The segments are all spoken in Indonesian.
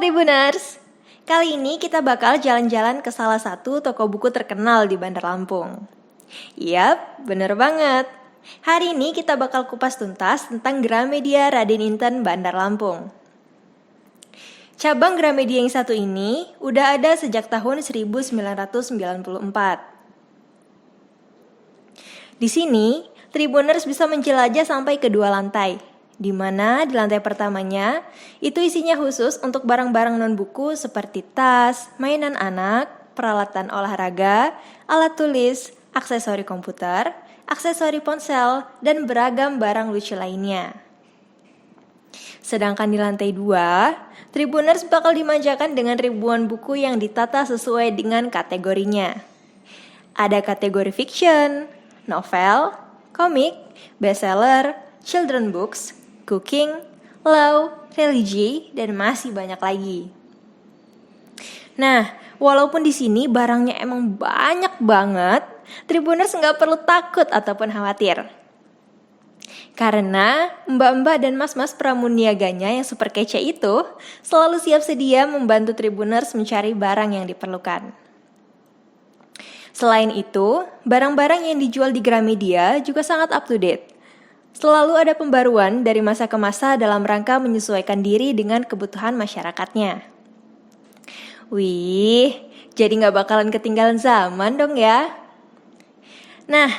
Tribuners, kali ini kita bakal jalan-jalan ke salah satu toko buku terkenal di Bandar Lampung. Yap, bener banget. Hari ini kita bakal kupas tuntas tentang Gramedia Raden Inten Bandar Lampung. Cabang Gramedia yang satu ini udah ada sejak tahun 1994. Di sini, Tribuners bisa menjelajah sampai ke 2 lantai. Di mana di lantai pertamanya itu isinya khusus untuk barang-barang non-buku seperti tas, mainan anak, peralatan olahraga, alat tulis, aksesori komputer, aksesori ponsel, dan beragam barang lucu lainnya. Sedangkan di lantai 2, Tribuners bakal dimanjakan dengan ribuan buku yang ditata sesuai dengan kategorinya. Ada kategori fiction, novel, komik, bestseller, children books, cooking, law, religi, dan masih banyak lagi. Nah, walaupun di sini barangnya emang banyak banget, Tribuners nggak perlu takut ataupun khawatir. Karena mbak-mbak dan mas-mas pramuniaganya yang super kece itu selalu siap sedia membantu Tribuners mencari barang yang diperlukan. Selain itu, barang-barang yang dijual di Gramedia juga sangat up to date. Selalu ada pembaruan dari masa ke masa dalam rangka menyesuaikan diri dengan kebutuhan masyarakatnya. Wih, jadi gak bakalan ketinggalan zaman dong ya. Nah,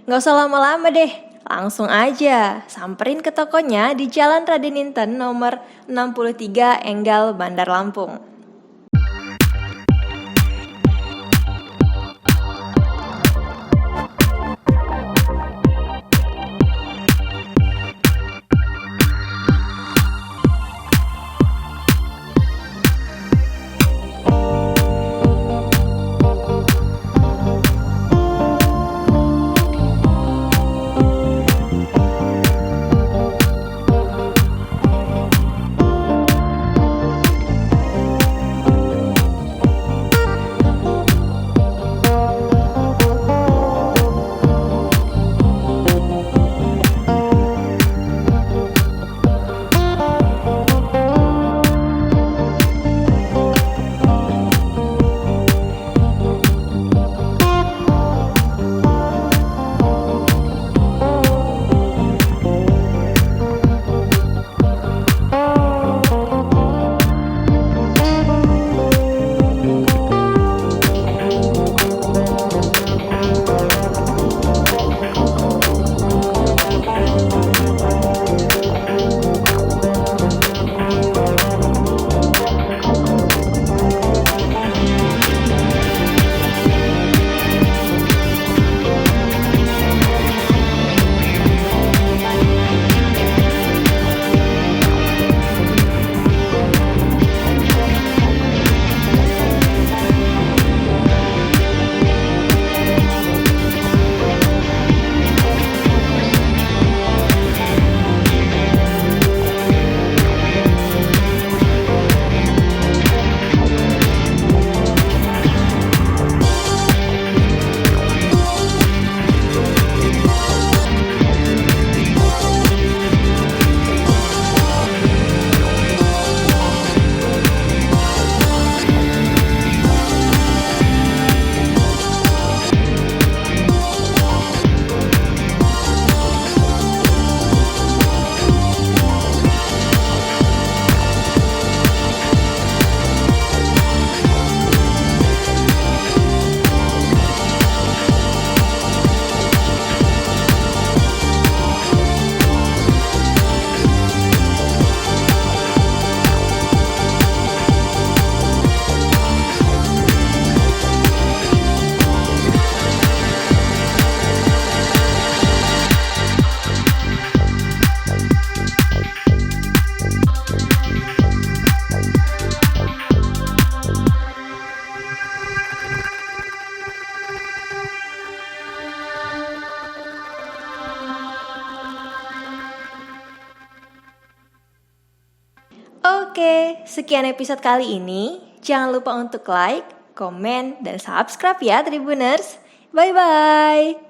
gak usah lama-lama deh, langsung aja samperin ke tokonya di Jalan Raden Inten nomor 63 Enggal, Bandar Lampung. Oke, sekian episode kali ini. Jangan lupa untuk like, komen, dan subscribe ya Tribuners. Bye-bye.